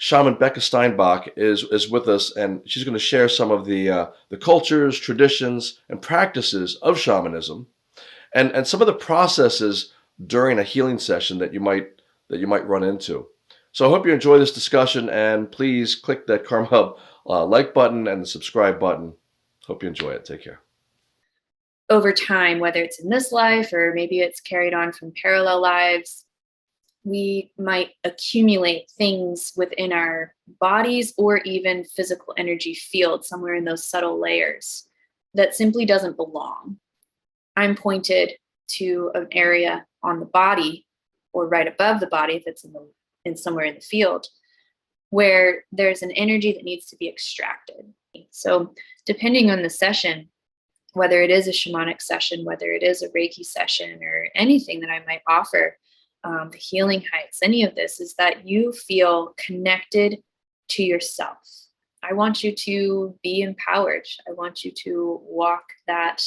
Shaman Becca is with us, and she's going to share some of the cultures, traditions, and practices of shamanism, and some of the processes during a healing session that you might run into. So I hope you enjoy this discussion, and please click that Karma Hubb like button and the subscribe button. Hope you enjoy it. Take care. Over time, whether it's in this life or maybe it's carried on from parallel lives, we might accumulate things within our bodies or even physical energy field somewhere in those subtle layers that simply doesn't belong. I'm pointed to an area on the body or right above the body if it's in somewhere in the field where there's an energy that needs to be extracted. So depending on the session, whether it is a shamanic session, whether it is a Reiki session or anything that I might offer, the healing heights, any of this, is that you feel connected to yourself. I want you to be empowered. I want you to walk that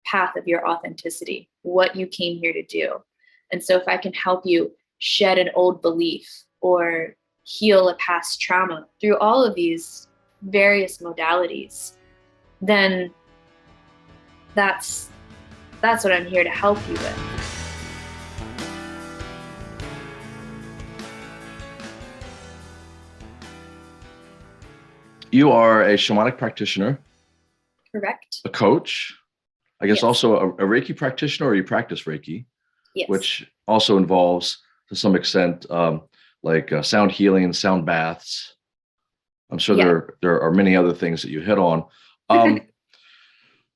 path of your authenticity, what you came here to do. And so if I can help you shed an old belief or heal a past trauma through all of these various modalities, then that's what I'm here to help you with. You are a shamanic practitioner. Correct. A coach. I guess Yes. also a Reiki practitioner, or you practice Reiki, Yes. which also involves, to some extent, sound healing and sound baths. I'm sure there are many other things that you hit on.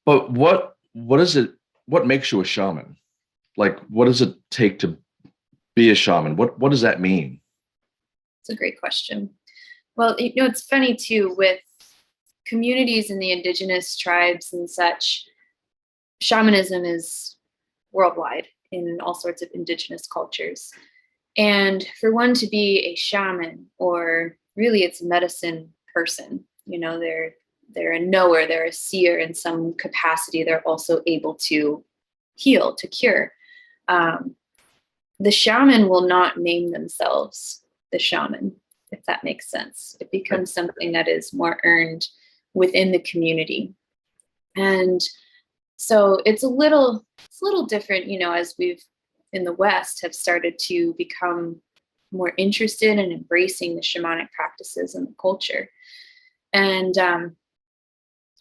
But what is it? What makes you a shaman? Like, what does it take to be a shaman? What does that mean? It's a great question. Well, it's funny too, with communities in the indigenous tribes and such, shamanism is worldwide in all sorts of indigenous cultures. And for one to be a shaman, or really it's a medicine person, they're a knower, they're a seer in some capacity. They're also able to heal, to cure. The shaman will not name themselves the shaman, if that makes sense. It becomes something that is more earned within the community. And so it's a little different, as we've in the West have started to become more interested in embracing the shamanic practices and the culture. And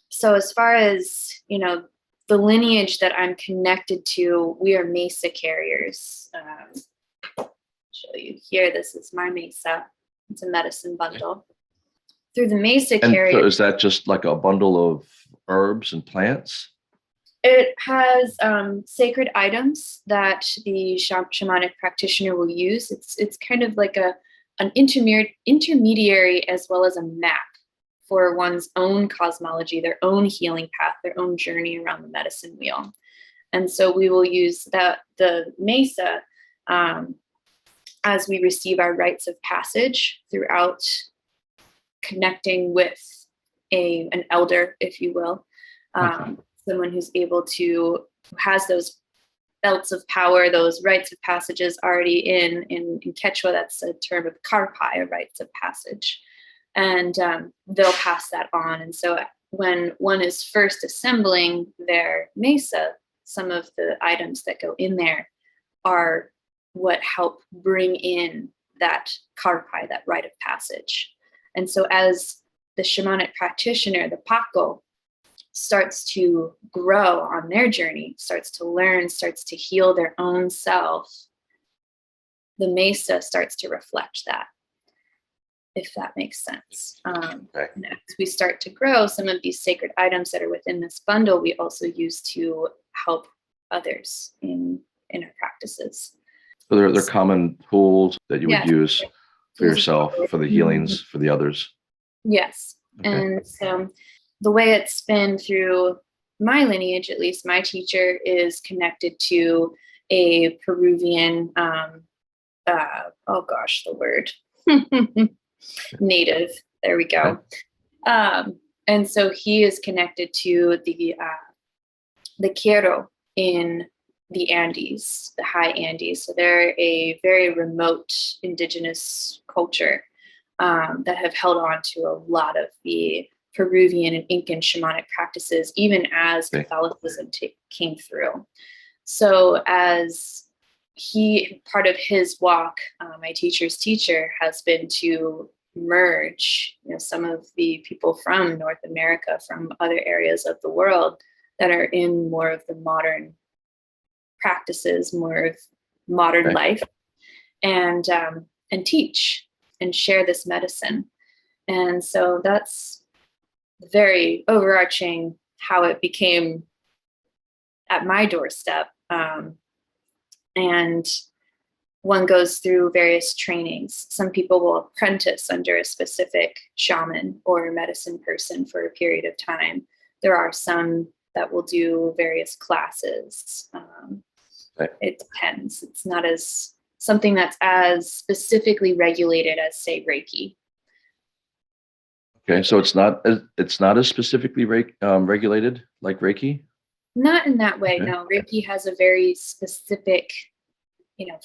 so as far as, the lineage that I'm connected to, we are mesa carriers. I'll show you here. This is my mesa. It's a medicine bundle. Through the mesa carrier. So is that just like a bundle of herbs and plants? It has sacred items that the shamanic practitioner will use. It's kind of like an intermediary as well as a map for one's own cosmology, their own healing path, their own journey around the medicine wheel. And so we will use the mesa as we receive our rites of passage throughout connecting with an elder, if you will. Someone who's who has those belts of power, those rites of passages already in Quechua. That's a term of karpai, rites of passage. And they'll pass that on. And so when one is first assembling their mesa, some of the items that go in there are what help bring in that karpai, that rite of passage. And so as the shamanic practitioner, the Paq'o, starts to grow on their journey, starts to learn, starts to heal their own self, the mesa starts to reflect that, if that makes sense. And as we start to grow, some of these sacred items that are within this bundle, we also use to help others in our practices. So they're common tools that you would use for yourself, for the healings, for the others. Yes. Okay. And so the way it's been through my lineage, at least my teacher is connected to a Peruvian, native. There we go. And so he is connected to the Paq'o in the Andes, the high Andes. So they're a very remote indigenous culture. that have held on to a lot of the Peruvian and Incan shamanic practices, even as Catholicism came through. So as part of his walk, my teacher's teacher, has been to merge, some of the people from North America, from other areas of the world that are in more of the modern practices, more of modern life, and teach and share this medicine. And so that's very overarching how it became at my doorstep. And one goes through various trainings. Some people will apprentice under a specific shaman or medicine person for a period of time. There are some that will do various classes. It depends. It's not as something that's as specifically regulated as, say, Reiki. Okay, so it's not as specifically regulated like Reiki? Not in that way, no. Reiki has a very specific,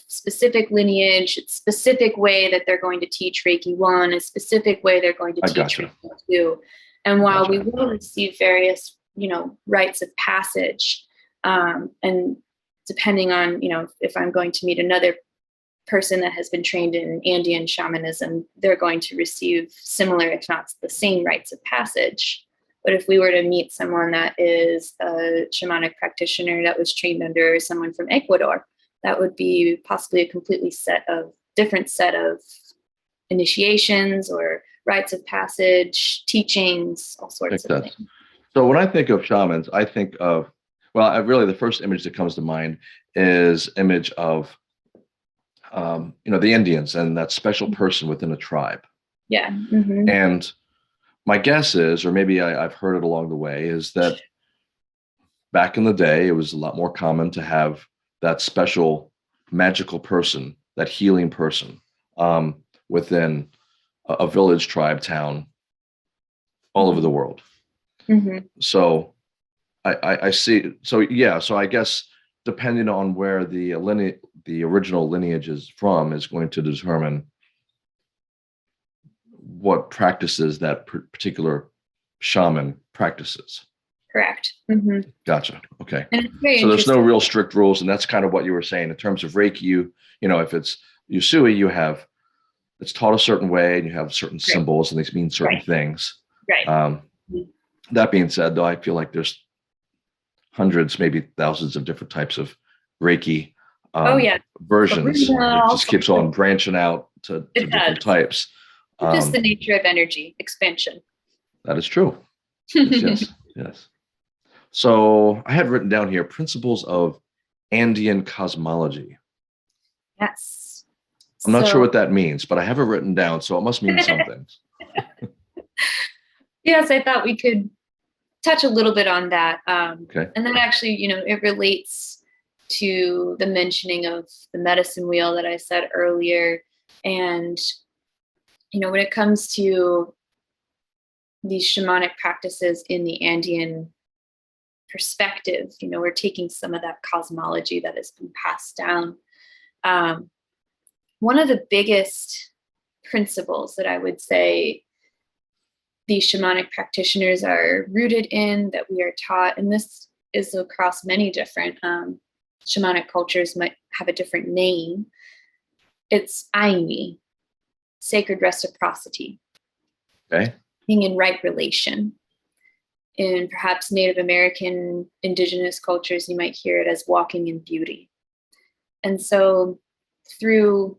specific lineage, specific way that they're going to teach Reiki 1, a specific way they're going to teach Reiki 2. And while we will receive various, rites of passage, and depending on, if I'm going to meet another person that has been trained in Andean shamanism, they're going to receive similar, if not the same, rites of passage. But if we were to meet someone that is a shamanic practitioner that was trained under someone from Ecuador, that would be possibly a completely different set of initiations or rites of passage, teachings, all sorts of things. So when I think of shamans, I think of, really the first image that comes to mind is image of, the Indians and that special person within a tribe. Yeah. Mm-hmm. And my guess is, or maybe I've heard it along the way, is that back in the day, it was a lot more common to have that special magical person, that healing person, within a village, tribe, town, all over the world. Mm-hmm. So I see. So yeah. So I guess depending on where the original lineage is from is going to determine what practices that particular shaman practices. Correct. Mm-hmm. Gotcha. Okay. And it's very so there's no real strict rules, and that's kind of what you were saying in terms of Reiki. If it's Usui, it's taught a certain way, and you have certain symbols, and these mean certain things. Right. That being said, though, I feel like there's hundreds, maybe thousands of different types of Reiki versions. It just keeps on branching out to different types. Just the nature of energy expansion. That is true. Yes. So I had written down here principles of Andean cosmology. Yes. I'm not sure what that means, but I have it written down, so it must mean something. Yes, I thought we could touch a little bit on that. Okay. And then actually, it relates to the mentioning of the medicine wheel that I said earlier. And, when it comes to these shamanic practices in the Andean perspective, we're taking some of that cosmology that has been passed down. One of the biggest principles that I would say these shamanic practitioners are rooted in, that we are taught, and this is across many different shamanic cultures, might have a different name. It's Aini, sacred reciprocity. Okay. Being in right relation. In perhaps Native American indigenous cultures, you might hear it as walking in beauty. And so through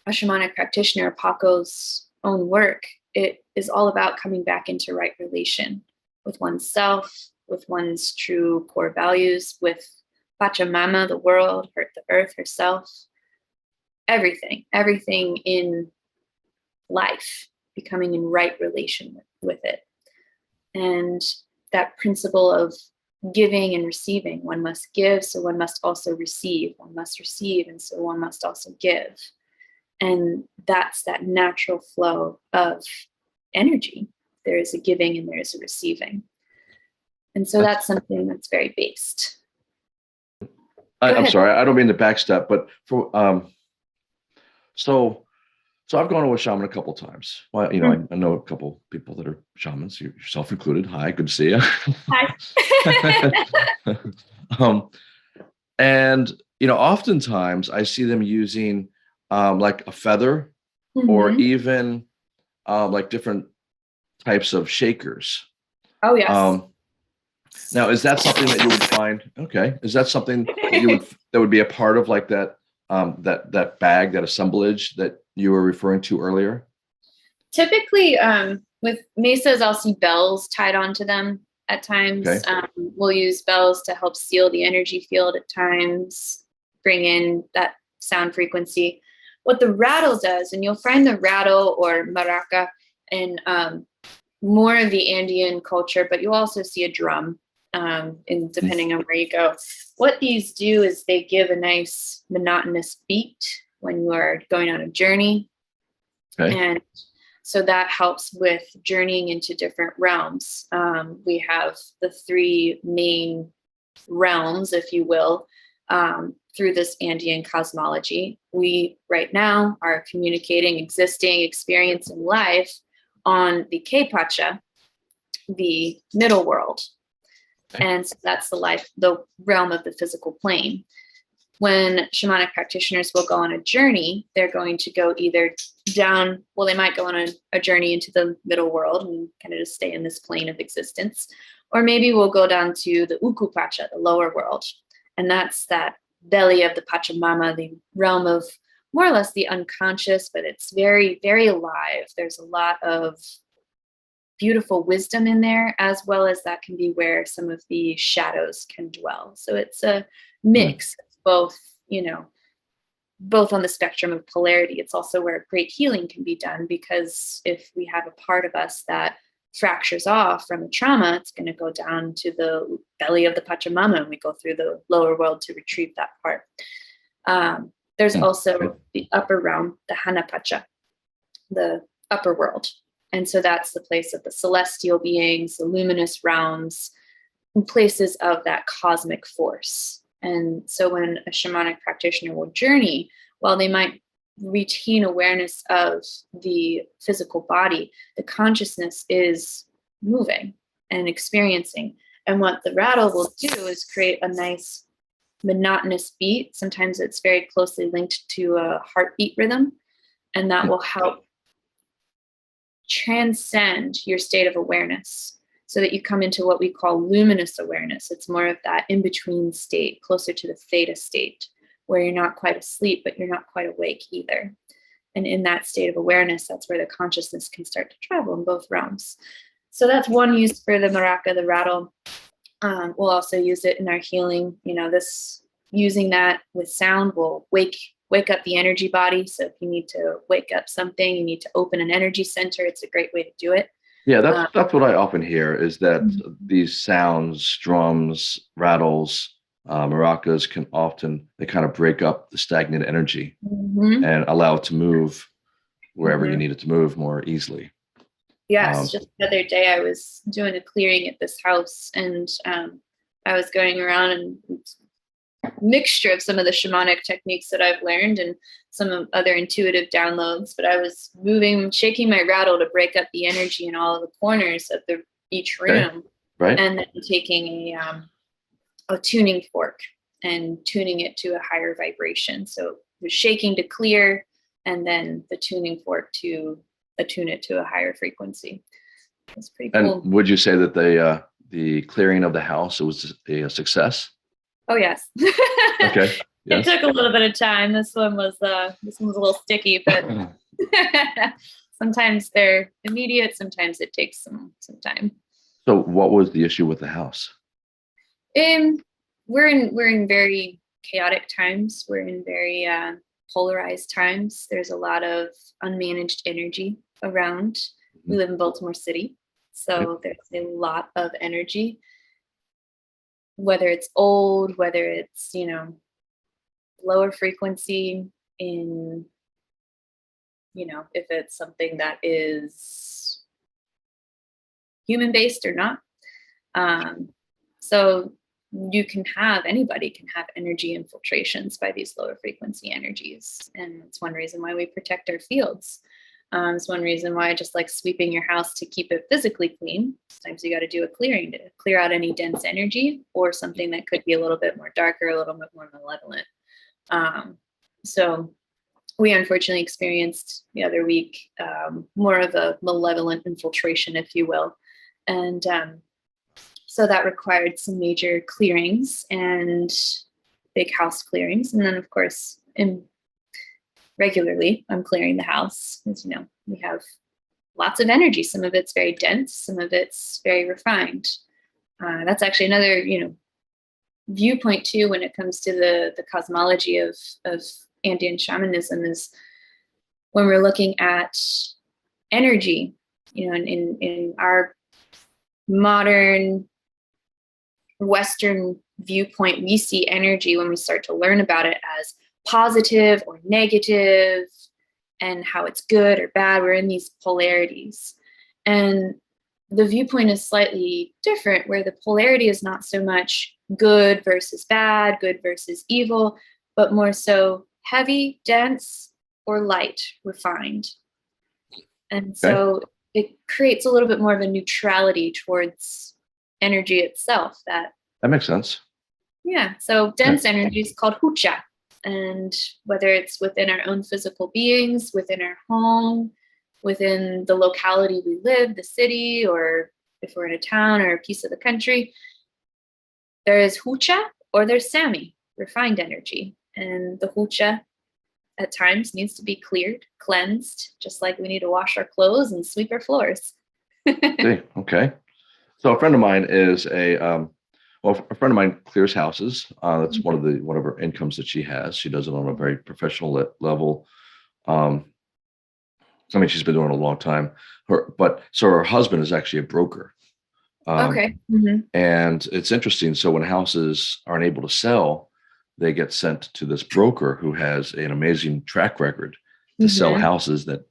a shamanic practitioner, Paq'o's own work, it is all about coming back into right relation with oneself, with one's true core values, with Pachamama, the world, the earth herself, everything in life, becoming in right relation with it. And that principle of giving and receiving, one must give, so one must also receive. One must receive, and so one must also give. And that's that natural flow of energy. There is a giving and there is a receiving. And so that's something that's very based. I'm sorry, I don't mean to backstep, but for so So I've gone to a shaman a couple times. Well, I know a couple people that are shamans, yourself included. Hi, good to see you. Hi. um, and oftentimes I see them using like a feather or Mhm. even like different types of shakers. Oh, yes. Um, Now, is that something that you would find? Okay, is that something that would be a part of like that bag, that assemblage that you were referring to earlier? Typically, with mesas, I'll see bells tied onto them at times. Okay, We'll use bells to help seal the energy field at times, bring in that sound frequency. What the rattle does, and you'll find the rattle or maraca in more of the Andean culture, but you'll also see a drum depending on where you go. What these do is they give a nice monotonous beat when you are going on a journey. okay, And so that helps with journeying into different realms. We have the three main realms, if you will, through this Andean cosmology. We right now are communicating, existing, experiencing life on the K-Pacha, the middle world. okay. And so that's the realm of the physical plane. When shamanic practitioners will go on a journey, they're going to go either down, well, they might go on a journey into the middle world and kind of just stay in this plane of existence. Or maybe we'll go down to the Ukupacha, the lower world. And that's that belly of the Pachamama, the realm of more or less the unconscious, but it's very, very alive. There's a lot of beautiful wisdom in there, as well as that can be where some of the shadows can dwell. So it's a mix of both, both on the spectrum of polarity. It's also where great healing can be done, because if we have a part of us that fractures off from a trauma, it's going to go down to the belly of the Pachamama, and we go through the lower world to retrieve that part. There's also the upper realm, the Hanapacha, the upper world. And so that's the place of the celestial beings, the luminous realms, places of that cosmic force. And so when a shamanic practitioner will journey, while they might retain awareness of the physical body, the consciousness is moving and experiencing. And what the rattle will do is create a nice monotonous beat. Sometimes it's very closely linked to a heartbeat rhythm, and that will help transcend your state of awareness so that you come into what we call luminous awareness. It's more of that in-between state, closer to the theta state, where you're not quite asleep, but you're not quite awake either. And in that state of awareness, that's where the consciousness can start to travel in both realms. So that's one use for the maraca, the rattle. We'll also use it in our healing. This using that with sound will wake up the energy body. So if you need to wake up something, you need to open an energy center, it's a great way to do it. Yeah, that's what I often hear, is that Mhm. these sounds, drums, rattles, maracas they kind of break up the stagnant energy Mhm. and allow it to move wherever you Mhm. need it to move more easily. Yes, Um, just the other day I was doing a clearing at this house, and I was going around and mixture of some of the shamanic techniques that I've learned and some other intuitive downloads, but I was shaking my rattle to break up the energy in all of the corners of each okay, room, right. and then taking a tuning fork and tuning it to a higher vibration. So it was shaking to clear, and then the tuning fork to attune it to a higher frequency. It's pretty And cool. would you say that the clearing of the house, it was a success? Oh yes. Okay. It Yes. took a little bit of time. This one was a little sticky, but sometimes they're immediate, sometimes it takes some time. So what was the issue with the house? And we're in very chaotic times. We're in very polarized times. There's a lot of unmanaged energy around. We Mhm. live in Baltimore City, Right. so there's a lot of energy, whether it's old, whether it's lower frequency, in if it's something that is human based or not. Um, so anybody can have energy infiltrations by these lower frequency energies. And it's one reason why we protect our fields. It's one reason why, just like sweeping your house to keep it physically clean, sometimes you got to do a clearing to clear out any dense energy or something that could be a little bit more darker, a little bit more malevolent. So we unfortunately experienced the other week more of a malevolent infiltration, if you will. And so that required some major clearings and big house clearings. And then, of course, regularly, I'm clearing the house. As you know, we have lots of energy. Some of it's very dense, some of it's very refined. That's actually another, viewpoint too when it comes to the cosmology of Andean shamanism, is when we're looking at energy, in our modern Western viewpoint, we see energy, when we start to learn about it, as positive or negative, and how it's good or bad. We're in these polarities. And the viewpoint is slightly different, where the polarity is not so much good versus bad, good versus evil, but more so heavy, dense, or light, refined. And so it creates a little bit more of a neutrality towards energy itself. That makes sense. Yeah. So dense energy is called hucha. And whether it's within our own physical beings, within our home, within the locality we live, the city, or if we're in a town or a piece of the country, there is hucha or there's sami, refined energy. And the hucha at times needs to be cleared, cleansed, just like we need to wash our clothes and sweep our floors. Okay. So a friend of mine is a friend of mine clears houses. That's one of her incomes that she has. She does it on a very professional level. She's been doing it a long time. Her husband is actually a broker. Okay. And it's interesting. So when houses aren't able to sell, they get sent to this broker who has an amazing track record to sell houses that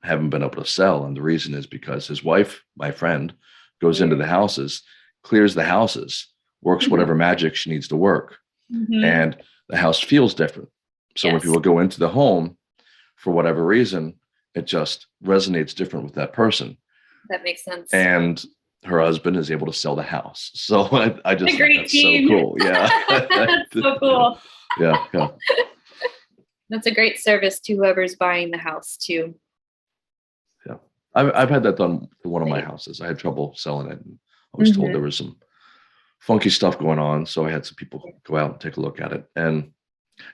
haven't been able to sell. And the reason is because his wife, my friend, goes into the houses, clears the houses, works whatever magic she needs to work. And the house feels different. So when people go into the home, for whatever reason, it just resonates different with that person. That makes sense. And her husband is able to sell the house. So I just think that's team. So cool. Yeah. That's so cool. Yeah. That's a great service to whoever's buying the house too. Yeah. I've had that done for one of my houses. I had trouble selling it. And I was told there was some funky stuff going on. So I had some people go out and take a look at it. And,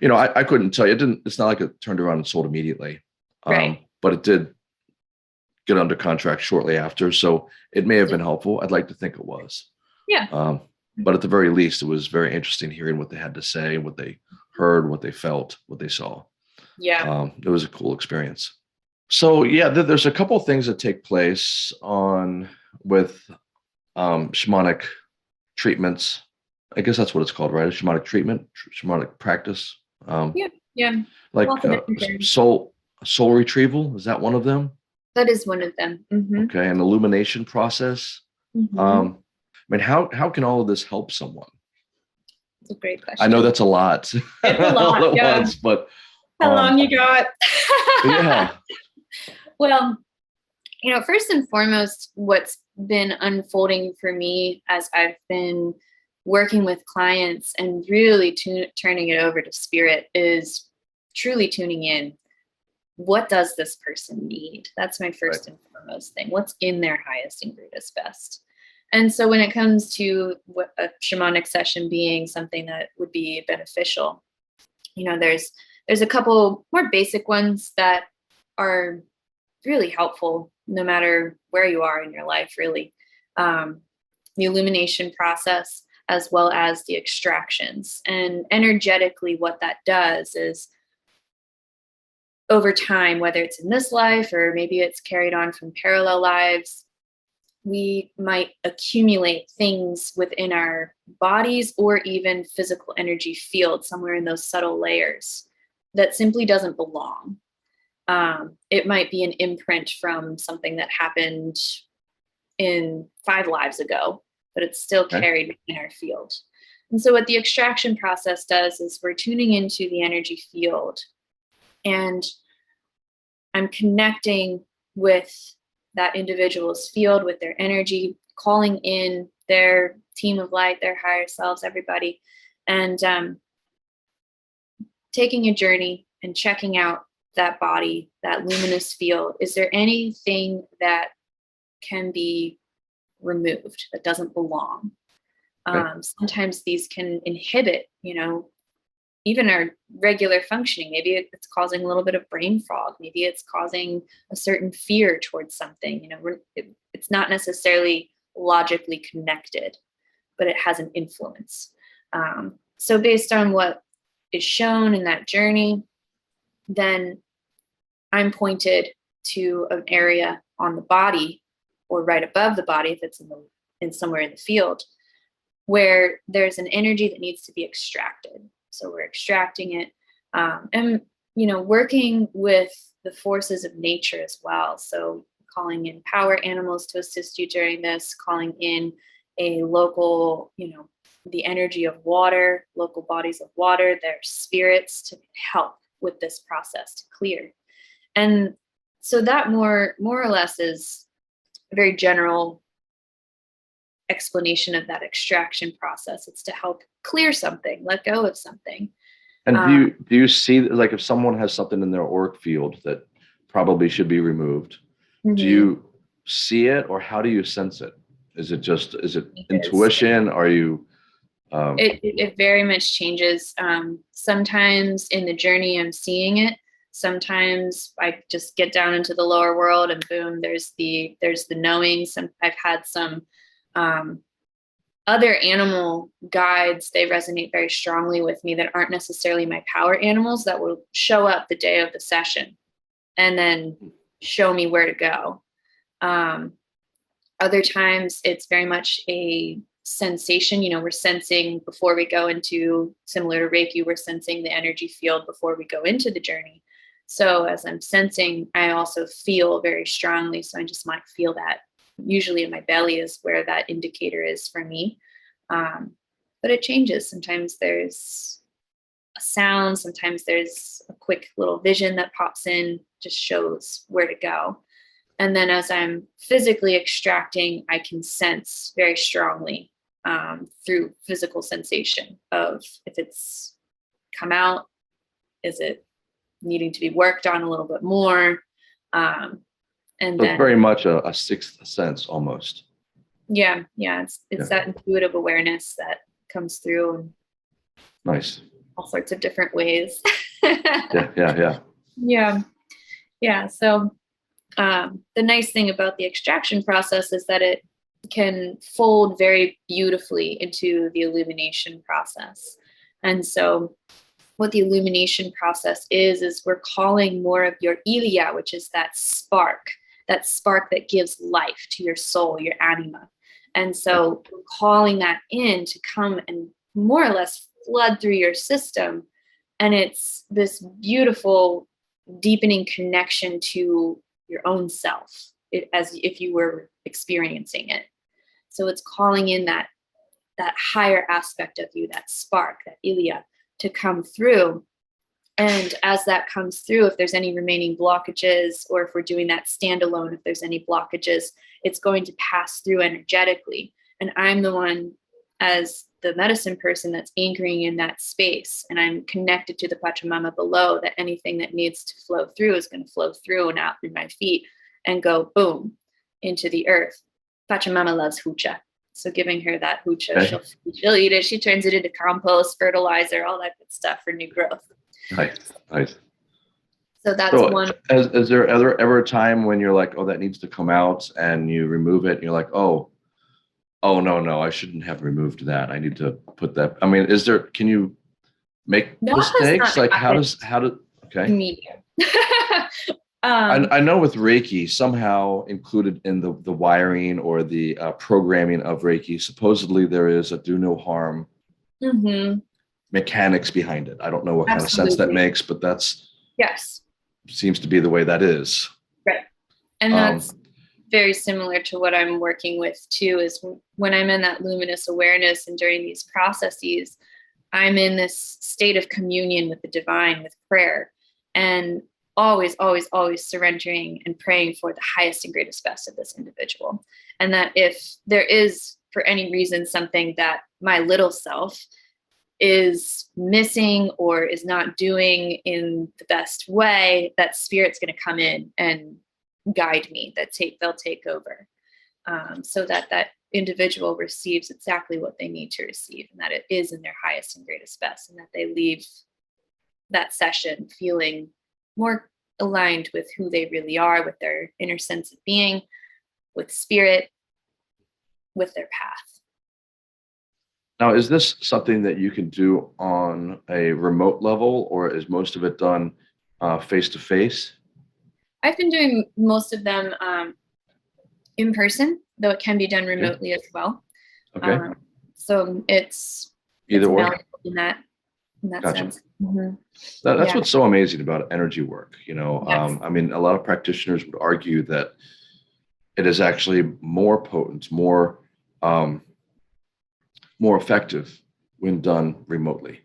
I couldn't tell you. It's not like it turned around and sold immediately. But it did get under contract shortly after. So it may have been helpful. I'd like to think it was. Yeah. But at the very least, it was very interesting hearing what they had to say, what they heard, what they felt, what they saw. Yeah. It was a cool experience. So there's a couple of things that take place with shamanic treatments. I guess that's what it's called, right? A shamanic treatment, shamanic practice. Yeah. Like soul retrieval. Is that one of them? That is one of them. Okay. An illumination process. How can all of this help someone? It's a great question. I know that's a lot. It's a lot, all at once, but how long you got? Yeah. Well, first and foremost, what's been unfolding for me as I've been working with clients and really turning it over to spirit is truly tuning in. What does this person need? That's my first and foremost thing. What's in their highest and greatest best? And so when it comes to a shamanic session being something that would be beneficial, there's a couple more basic ones that are really helpful no matter where you are in your life, really. The illumination process, as well as the extractions. And energetically, what that does is, over time, whether it's in this life or maybe it's carried on from parallel lives, we might accumulate things within our bodies or even physical energy fields somewhere in those subtle layers that simply doesn't belong. It might be an imprint from something that happened in 5 lives ago, but it's still carried in our field. And so what the extraction process does is we're tuning into the energy field, and I'm connecting with that individual's field, with their energy, calling in their team of light, their higher selves, everybody, and taking a journey and checking out that body, that luminous field. Is there anything that can be removed that doesn't belong? Okay. Sometimes these can inhibit, even our regular functioning. Maybe it's causing a little bit of brain fog. Maybe it's causing a certain fear towards something. It's not necessarily logically connected, but it has an influence. So based on what is shown in that journey, then I'm pointed to an area on the body, or right above the body if it's in somewhere in the field, where there's an energy that needs to be extracted. So we're extracting it, and working with the forces of nature as well. So calling in power animals to assist you during this, calling in a local, the energy of water, local bodies of water, their spirits to help with this process to clear. And so that more or less is a very general explanation of that extraction process. It's to help clear something, let go of something. And do you see, like, if someone has something in their auric field that probably should be removed, do you see it, or how do you sense it? Is it intuition? Are you it very much changes. Sometimes in the journey I'm seeing it. Sometimes I just get down into the lower world and boom, there's the knowing. I've had some other animal guides, they resonate very strongly with me that aren't necessarily my power animals, that will show up the day of the session and then show me where to go. Other times it's very much a sensation. We're sensing before we go into, similar to Reiki, we're sensing the energy field before we go into the journey. So as I'm sensing, I also feel very strongly. So I just might feel that. Usually in my belly is where that indicator is for me. But it changes. Sometimes there's a sound. Sometimes there's a quick little vision that pops in, just shows where to go. And then as I'm physically extracting, I can sense very strongly through physical sensation of if it's come out, is it needing to be worked on a little bit more? And so then, it's very much a sixth sense almost. Yeah. It's that intuitive awareness that comes through in Nice. all sorts of different ways. Yeah. So the nice thing about the extraction process is that it can fold very beautifully into the illumination process. And so what the illumination process is we're calling more of your Ilya, which is that spark that gives life to your soul, your anima. And so we're calling that in to come and more or less flood through your system. And it's this beautiful, deepening connection to your own self, as if you were experiencing it. So it's calling in that higher aspect of you, that spark, that Ilya, to come through. And as that comes through, if there's any remaining blockages, or if we're doing that standalone, if there's any blockages, it's going to pass through energetically. And I'm the one, as the medicine person, that's anchoring in that space. And I'm connected to the Pachamama below, that anything that needs to flow through is going to flow through and out through my feet and go boom into the earth. Pachamama loves hucha. So giving her that hucha, okay, she'll eat it. She turns it into compost, fertilizer, all that good stuff for new growth. Nice. So that's one. Is there ever a time when you're like, oh, that needs to come out, and you remove it, and you're like, oh no, I shouldn't have removed that. I need to put that. I mean, can you make mistakes? Like how does okay. Medium. I know with Reiki, somehow included in the wiring or the programming of Reiki, supposedly there is a do no harm mechanics behind it. I don't know what kind of sense that makes, but that's yes, seems to be the way that is. Right. And very similar to what I'm working with too, is when I'm in that luminous awareness and during these processes, I'm in this state of communion with the divine, with prayer, and always, always, always surrendering and praying for the highest and greatest best of this individual. And that if there is, for any reason, something that my little self is missing or is not doing in the best way, that spirit's going to come in and guide me, they'll take over, so that that individual receives exactly what they need to receive, and that it is in their highest and greatest best, and that they leave that session feeling more aligned with who they really are, with their inner sense of being, with spirit, with their path. Now, is this something that you can do on a remote level, or is most of it done face to face? I've been doing most of them in person, though it can be done remotely as well. Okay. So it's Either or. malleable in that Gotcha. sense. Mm-hmm. That's Yeah. what's so amazing about energy work. You know, Yes. I mean, a lot of practitioners would argue that it is actually more potent, more effective when done remotely.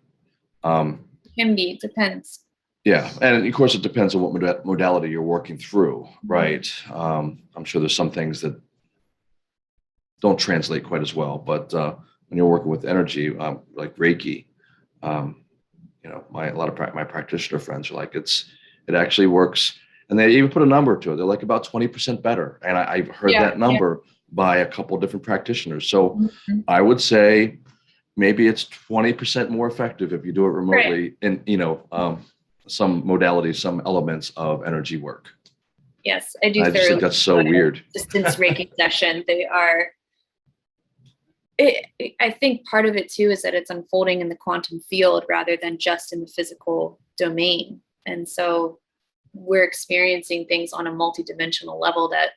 Can be, depends. Yeah, and of course, it depends on what modality you're working through, right? I'm sure there's some things that don't translate quite as well, but when you're working with energy, like Reiki, you know, a lot of my practitioner friends are like, it actually works, and they even put a number to it. They're like about 20% better, and I've heard that number by a couple of different practitioners. So I would say maybe it's 20% more effective if you do it remotely, in some modalities, some elements of energy work. Yes, I do. I just think that's so weird. Distance Reiki session. They are. I think part of it too is that it's unfolding in the quantum field rather than just in the physical domain, and so we're experiencing things on a multidimensional level that,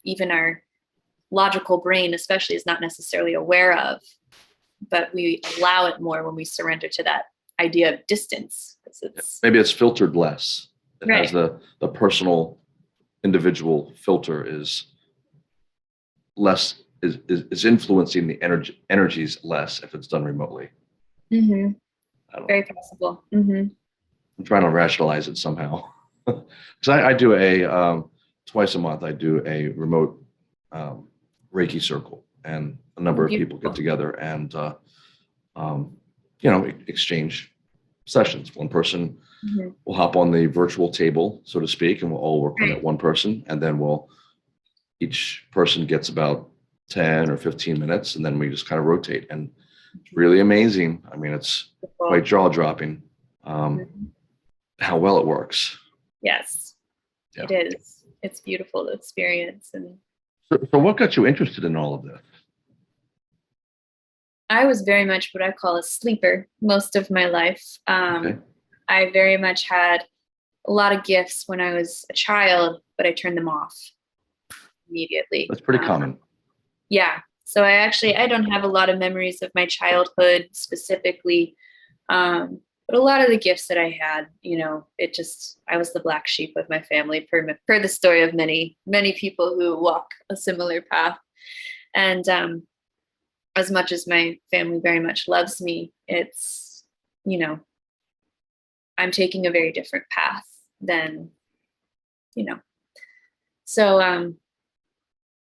even our logical brain, especially, is not necessarily aware of. But we allow it more when we surrender to that idea of distance. Maybe it's filtered less. It Right. has the personal, individual filter is less, is influencing the energies less if it's done remotely. Mm-hmm. I don't Very know. possible. Mm-hmm. I'm trying to rationalize it somehow. Because I do twice a month, I do a remote Reiki circle, and a number of people get together and exchange sessions. One person will hop on the virtual table, so to speak, and we'll all work on that one person, and then each person gets about 10 or 15 minutes, and then we just kind of rotate. And it's really amazing. I mean, it's quite jaw-dropping how well it works. Yes, it is. It's beautiful to experience. And so what got you interested in all of this? I was very much what I call a sleeper most of my life. I very much had a lot of gifts when I was a child, but I turned them off immediately. That's pretty common. Yeah. So I don't have a lot of memories of my childhood specifically. But a lot of the gifts that I had, I was the black sheep of my family, per the story of many, many people who walk a similar path. And as much as my family very much loves me, it's, I'm taking a very different path than, So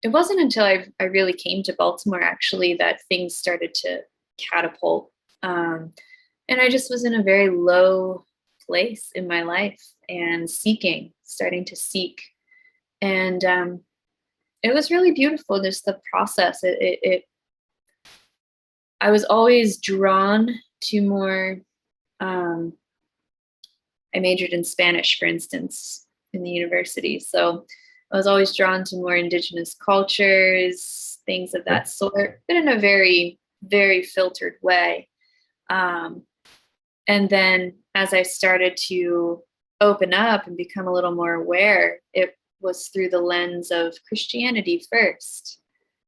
it wasn't until I really came to Baltimore, actually, that things started to catapult. And I just was in a very low place in my life and starting to seek. And it was really beautiful, just the process. I was always drawn to more, I majored in Spanish, for instance, in the university. So I was always drawn to more indigenous cultures, things of that sort, but in a very, very filtered way. And then as I started to open up and become a little more aware, it was through the lens of Christianity first,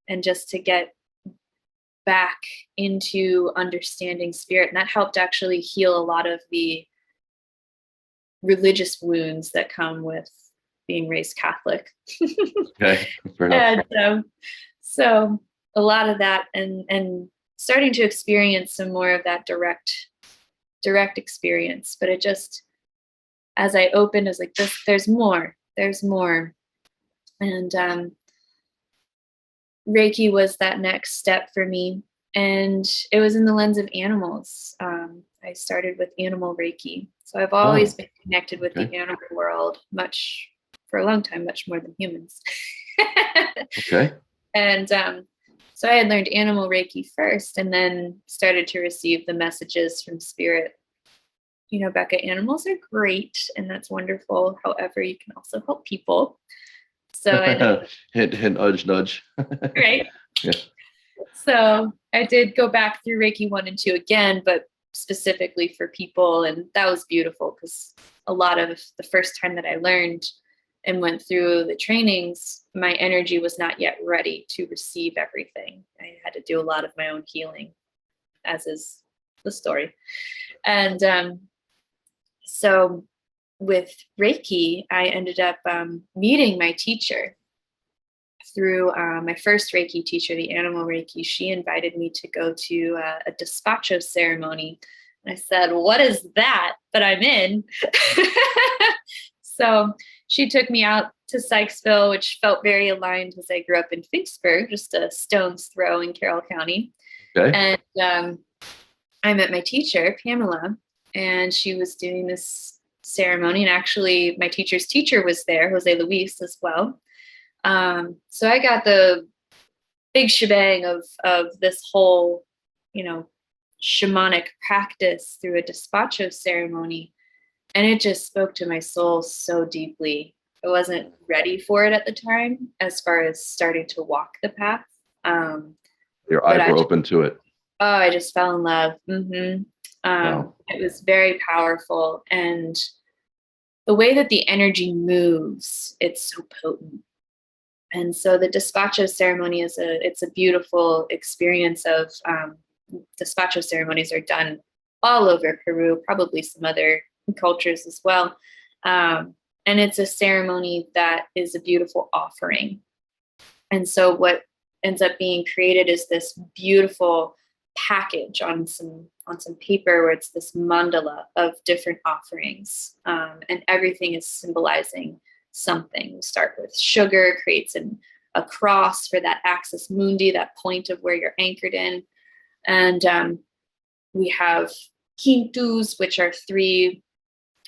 and just to get back into understanding spirit. And that helped actually heal a lot of the religious wounds that come with being raised Catholic. Okay, fair enough. And so a lot of that, and starting to experience some more of that direct experience. But it just, as I opened, I was like, there's more. And Reiki was that next step for me. And it was in the lens of animals. I started with animal Reiki. So I've always been connected with the animal world for a long time, much more than humans. Okay. And so I had learned animal Reiki first, and then started to receive the messages from spirit. Becca, animals are great, and that's wonderful. However, you can also help people. So hint, nudge. Right. Yeah. So I did go back through Reiki 1 and 2 again, but specifically for people. And that was beautiful, because a lot of the first time that I learned and went through the trainings, my energy was not yet ready to receive everything. I had to do a lot of my own healing, as is the story. And so with Reiki, I ended up meeting my teacher through my first Reiki teacher, the animal Reiki. She invited me to go to a despacho ceremony. And I said, what is that? But I'm in. So she took me out to Sykesville, which felt very aligned, because I grew up in Finksburg, just a stone's throw in Carroll County. Okay. And I met my teacher, Pamela, and she was doing this ceremony. And actually, my teacher's teacher was there, Jose Luis, as well. So I got the big shebang of this whole, shamanic practice through a despacho ceremony. And it just spoke to my soul so deeply. I wasn't ready for it at the time, as far as starting to walk the path. Your eyes were open to it. Oh, I just fell in love. Mm-hmm. Wow. It was very powerful. And the way that the energy moves, it's so potent. And so the despacho ceremony it's a beautiful experience of despacho ceremonies are done all over Peru, probably some other cultures as well. And it's a ceremony that is a beautiful offering. And so what ends up being created is this beautiful package on some paper, where it's this mandala of different offerings. And everything is symbolizing something. We start with sugar, creates a cross for that axis mundi, that point of where you're anchored in. And we have quintus, which are 3.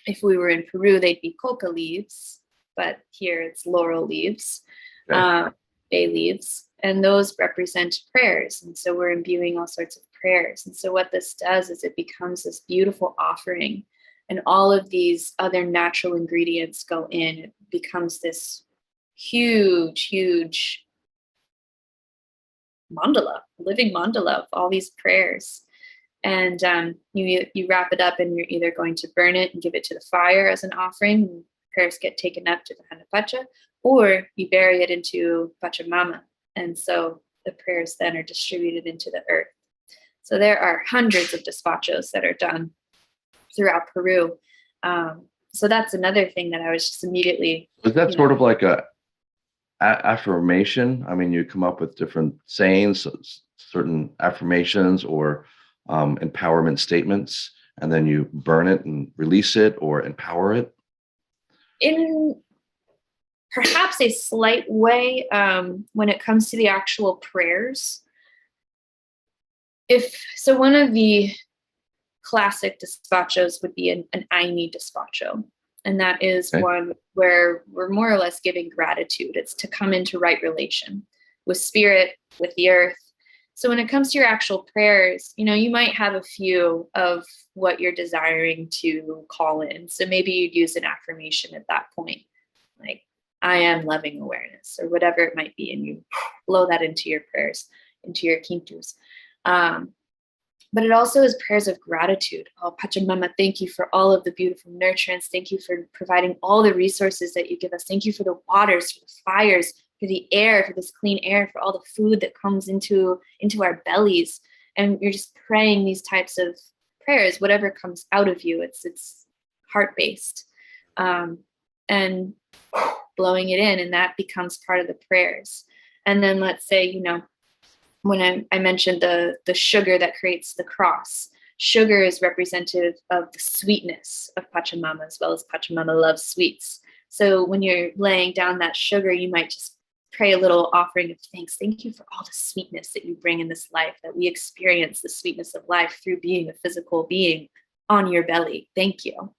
If we were in Peru, they'd be coca leaves, but here it's laurel leaves, okay. Bay leaves, and those represent prayers. And so we're imbuing all sorts of prayers. And so what this does is it becomes this beautiful offering, and all of these other natural ingredients go in. It becomes this huge mandala, living mandala of all these prayers. And you wrap it up, and you're either going to burn it and give it to the fire as an offering, and prayers get taken up to the Hanapacha, or you bury it into Pachamama. And so the prayers then are distributed into the earth. So there are hundreds of despachos that are done throughout Peru. So that's another thing that I was just immediately. Was that sort of like a affirmation? I mean, you come up with different sayings, certain affirmations, or empowerment statements, and then you burn it and release it or empower it? In perhaps a slight way, when it comes to the actual prayers. So one of the classic despachos would be an Aini despacho. And that is one where we're more or less giving gratitude. It's to come into right relation with spirit, with the earth. So when it comes to your actual prayers, you might have a few of what you're desiring to call in. So maybe you'd use an affirmation at that point, like, I am loving awareness, or whatever it might be. And you blow that into your prayers, into your quintus. But it also is prayers of gratitude. Oh, Pachamama, thank you for all of the beautiful nurturance. Thank you for providing all the resources that you give us. Thank you for the waters, for the fires, for the air, for this clean air, for all the food that comes into our bellies. And you're just praying these types of prayers, whatever comes out of you. It's heart-based. And blowing it in, and that becomes part of the prayers. And then let's say, you know, when I mentioned the sugar that creates the cross, sugar is representative of the sweetness of Pachamama, as well as Pachamama loves sweets. So when you're laying down that sugar, you might just pray a little offering of thanks. Thank you for all the sweetness that you bring in this life, that we experience the sweetness of life through being a physical being on your belly. Thank you.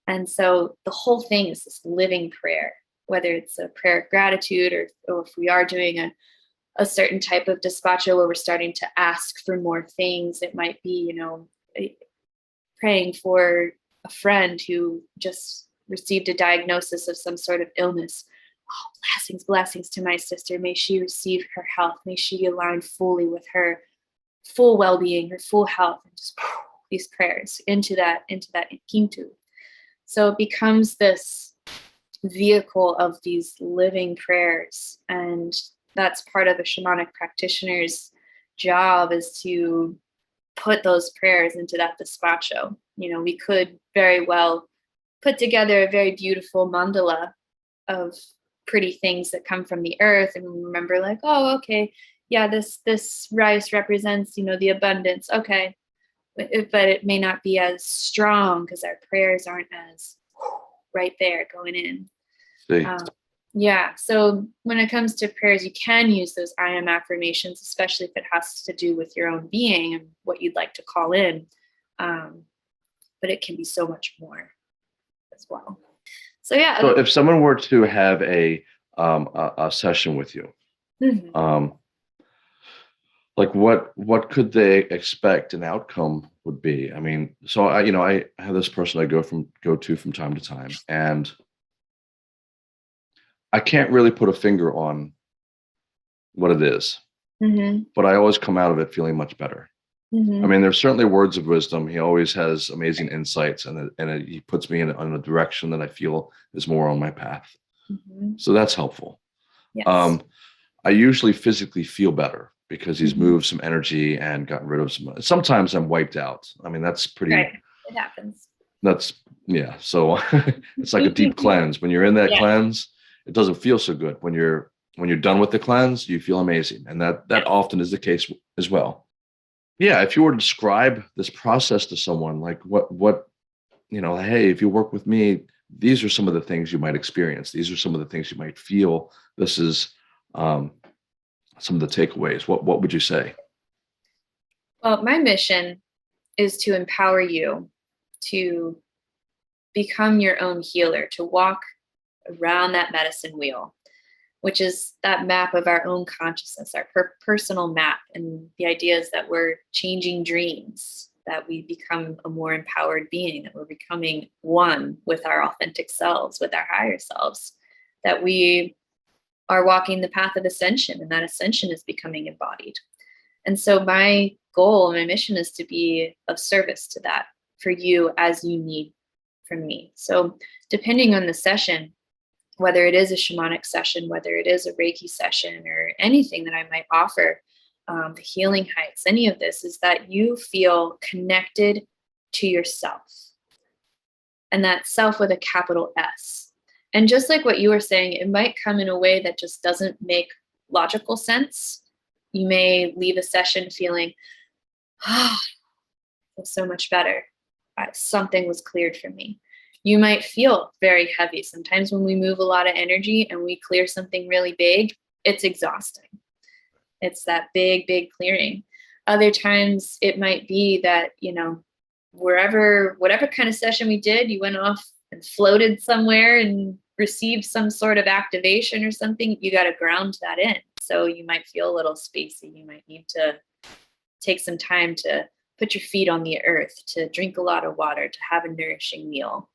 And so the whole thing is this living prayer, whether it's a prayer of gratitude or if we are doing a certain type of despacho where we're starting to ask for more things. It might be, you know, praying for a friend who just received a diagnosis of some sort of illness. Oh, blessings to my sister. May she receive her health. May she be aligned fully with her full well-being, her full health, and just these prayers into that kintu. So it becomes this vehicle of these living prayers, and that's part of the shamanic practitioner's job, is to put those prayers into that despacho. You know, we could very well put together a very beautiful mandala of pretty things that come from the earth, and remember, like, oh, okay, yeah, this rice represents, you know, the abundance. Okay, but it may not be as strong because our prayers aren't as right there going in. Yeah, so when it comes to prayers, you can use those I am affirmations, especially if it has to do with your own being and what you'd like to call in. But it can be so much more as well. So yeah. So if someone were to have a session with you, like what could they expect an outcome would be? I mean, so I have this person I go to from time to time, and I can't really put a finger on what it is, but I always come out of it feeling much better. I mean, there's certainly words of wisdom. He always has amazing insights, and he puts me in a direction that I feel is more on my path. So that's helpful. Yes. I usually physically feel better because he's moved some energy and gotten rid of some. Sometimes I'm wiped out. I mean, that's pretty. Right. It happens. Yeah. So it's like a deep cleanse. When you're in that cleanse, it doesn't feel so good. When you're done with the cleanse, you feel amazing, and that often is the case as well. Yeah, if you were to describe this process to someone, like what hey, if you work with me, these are some of the things you might experience. These are some of the things you might feel. This is some of the takeaways. What would you say? Well, my mission is to empower you to become your own healer, to walk around that medicine wheel, which is that map of our own consciousness, our personal map. And the idea is that we're changing dreams, that we become a more empowered being, that we're becoming one with our authentic selves, with our higher selves, that we are walking the path of ascension, and that ascension is becoming embodied. And so my goal, my mission is to be of service to that for you as you need from me. So depending on the session, whether it is a shamanic session, whether it is a Reiki session, or anything that I might offer, the healing heights, any of this, is that you feel connected to yourself. And that self with a capital S. And just like what you were saying, it might come in a way that just doesn't make logical sense. You may leave a session feeling, I feel so much better. Something was cleared for me. You might feel very heavy. Sometimes when we move a lot of energy and we clear something really big, it's exhausting. It's that big, big clearing. Other times it might be that, whatever kind of session we did, you went off and floated somewhere and received some sort of activation or something. You got to ground that in. So you might feel a little spacey. You might need to take some time to put your feet on the earth, to drink a lot of water, to have a nourishing meal.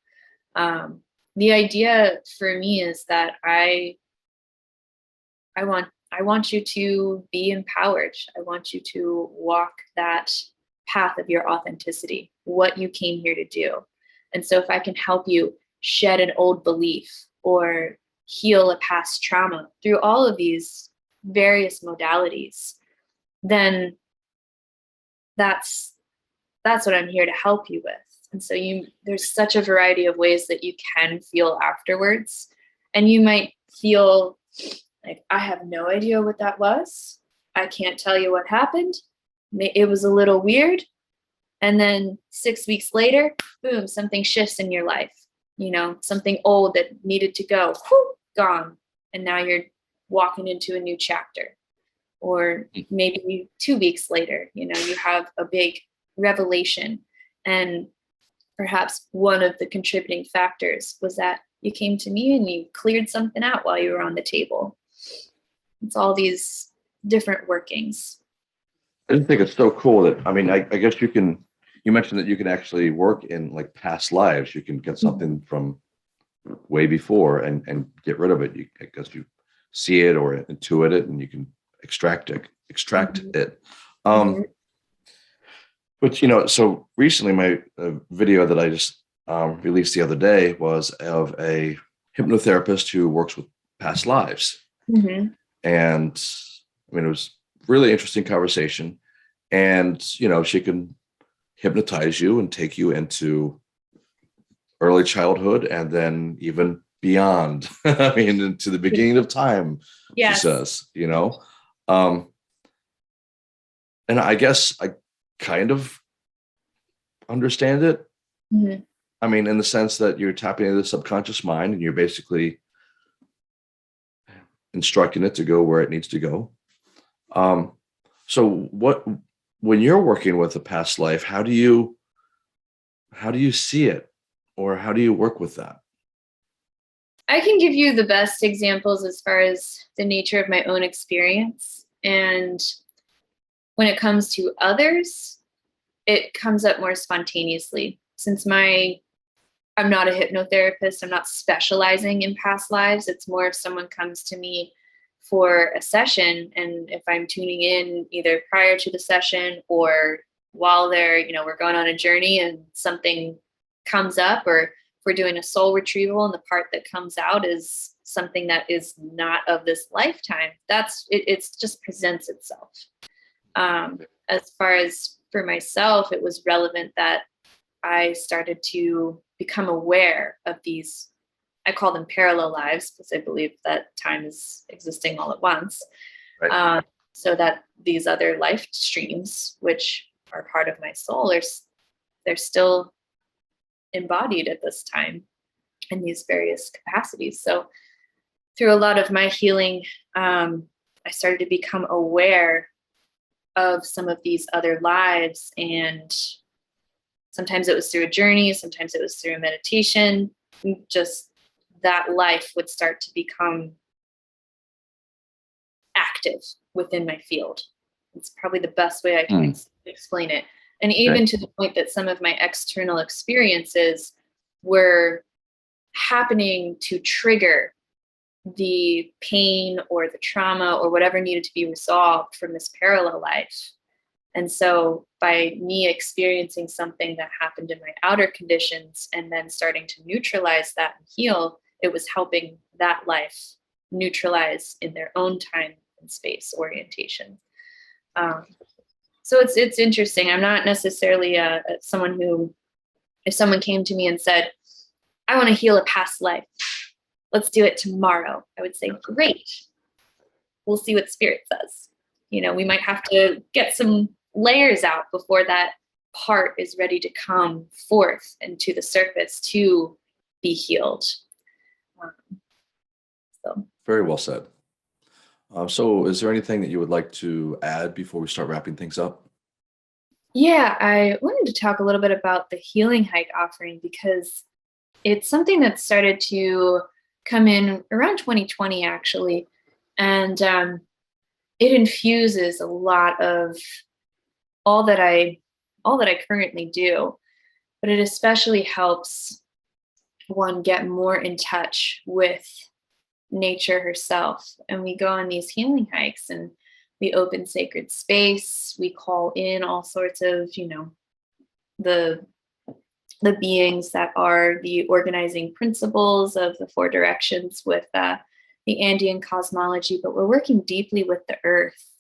The idea for me is that I want you to be empowered. I want you to walk that path of your authenticity, what you came here to do. And so if I can help you shed an old belief or heal a past trauma through all of these various modalities, then that's what I'm here to help you with. And so there's such a variety of ways that you can feel afterwards. And you might feel like, I have no idea what that was. I can't tell you what happened. It was a little weird. And then 6 weeks later, boom, something shifts in your life. You know, something old that needed to go, whew, gone. And now you're walking into a new chapter. Or maybe 2 weeks later, you know, you have a big revelation. And perhaps one of the contributing factors was that you came to me and you cleared something out while you were on the table. It's all these different workings. I just think it's so cool that, I mean, I guess you mentioned that you can actually work in like past lives. You can get something from way before and get rid of it. I guess you see it or intuit it, and you can extract it. Mm-hmm. But, you know, so recently my video that I just released the other day was of a hypnotherapist who works with past lives. Mm-hmm. And I mean, it was really interesting conversation. And, you know, she can hypnotize you and take you into early childhood and then even beyond. I mean, into the beginning of time, Yes. she says, you know. And I guess I kind of understand it. Mm-hmm. I mean, in the sense that you're tapping into the subconscious mind and you're basically instructing it to go where it needs to go. So when you're working with a past life, how do you see it, or how do you work with that? I can give you the best examples as far as the nature of my own experience. And when it comes to others, it comes up more spontaneously. Since I'm not a hypnotherapist, I'm not specializing in past lives. It's more if someone comes to me for a session, and if I'm tuning in either prior to the session or while they're, you know, we're going on a journey and something comes up, or if we're doing a soul retrieval and the part that comes out is something that is not of this lifetime, it's just presents itself. As far as for myself, it was relevant that I started to become aware of these, I call them parallel lives, because I believe that time is existing all at once. Right. So that these other life streams, which are part of my soul, they're still embodied at this time in these various capacities. So through a lot of my healing, I started to become aware of some of these other lives. And sometimes it was through a journey, sometimes it was through a meditation. Just that life would start to become active within my field. It's probably the best way I can explain it. And even to the point that some of my external experiences were happening to trigger the pain or the trauma or whatever needed to be resolved from this parallel life. And so by me experiencing something that happened in my outer conditions and then starting to neutralize that and heal, it was helping that life neutralize in their own time and space orientation. So it's interesting. I'm not necessarily someone who, if someone came to me and said, I want to heal a past life, let's do it tomorrow, I would say, great. We'll see what spirit says. You know, we might have to get some layers out before that part is ready to come forth and to the surface to be healed. So Very well said. So is there anything that you would like to add before we start wrapping things up? yeah, I wanted to talk a little bit about the healing hike offering, because it's something that started to come in around 2020, actually. And it infuses a lot of all that I currently do, but it especially helps one get more in touch with nature herself. And we go on these healing hikes and we open sacred space. We call in all sorts of, you know, the beings that are the organizing principles of the four directions with the Andean cosmology, but we're working deeply with the earth.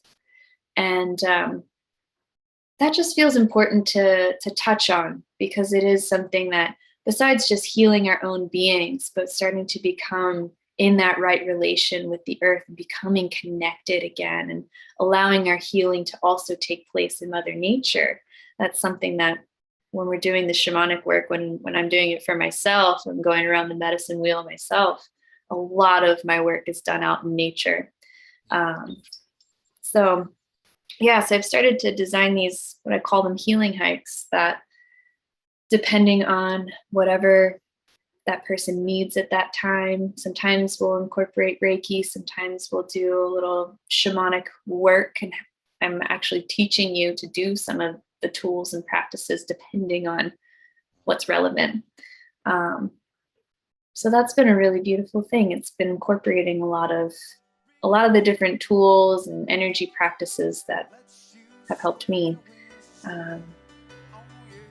And that just feels important to touch on, because it is something that, besides just healing our own beings, but starting to become in that right relation with the earth and becoming connected again and allowing our healing to also take place in Mother Nature. That's something that when we're doing the shamanic work, when I'm doing it for myself, I'm going around the medicine wheel myself, a lot of my work is done out in nature. So I've started to design these, what I call them healing hikes, that depending on whatever that person needs at that time, sometimes we'll incorporate Reiki, sometimes we'll do a little shamanic work, and I'm actually teaching you to do some of the tools and practices depending on what's relevant. So that's been a really beautiful thing. It's been incorporating a lot of the different tools and energy practices that have helped me.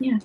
Yeah.